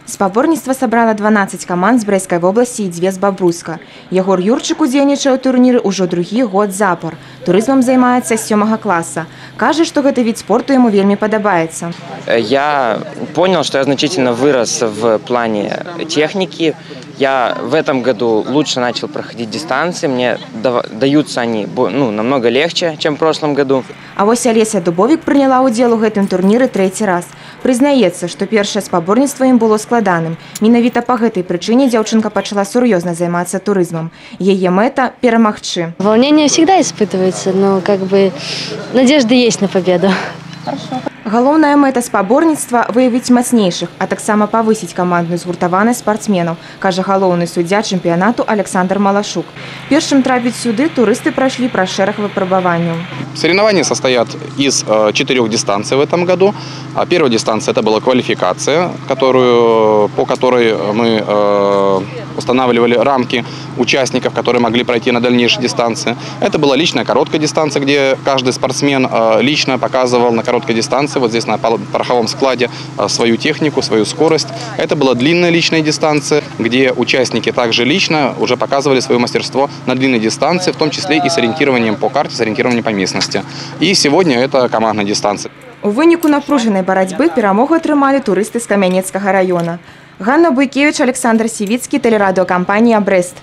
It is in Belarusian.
Спаборніцтва сабрала 12 каманд з Брэсцкай вобласці і 2 з Бабруйска. Ягор Юрчык удзельнічае ў турніры ўжо другі год запар. Турызмам займаецца з 7 класа. Кажа, што гэты від спорту яму вельмі падабаецца. Я понял, что я значительно вырос в плане техники. Я в этом году лучше начал проходить дистанции. Мне даются они намного легче, чем в прошлом году. А вось Алеся Дубовік прыняла ўдзел у гэтым турніры трэці раз. Прызнаецца, што першае спаборніцтва ім было складаным. Менавіта па гэтай прычыне дзяўчынка пачала сур'ёзна займацца турызмам. Яе мэта – перамагчы. Волнение всегда испытывается, но надежда есть на победу. Галоўная мэта спаборніцтва – выявіць мацнейшых, а таксама павысіць камандную згуртаванасць спартсменаў, кажа галоўны суддзя чэмпіянату Александр Малашук. Першым трапіць сюды турысты прайшлі праз шэраг выпрабаванняў. Соревнования состоят из 4 дистанций в этом году. Первая дистанция – это была квалификация, по которой мы устанавливали рамки участников, которые могли пройти на дальнейшие дистанции. Это была личная короткая дистанция, где каждый спортсмен лично показывал на короткой дистанции, вот здесь на пороховом складе, свою технику, свою скорость. Это была длинная личная дистанция, где участники также лично уже показывали свое мастерство на длинной дистанции, в том числе и с ориентированием по карте, с ориентированием по местности. И сегодня это командная дистанция. У выніку напружанай барацьбы перамогу атрымалі турысты з Камянецкага района. Ганна Буйкевіч, Александр Сівіцкі, тэлерадыёкампанія «Брэст».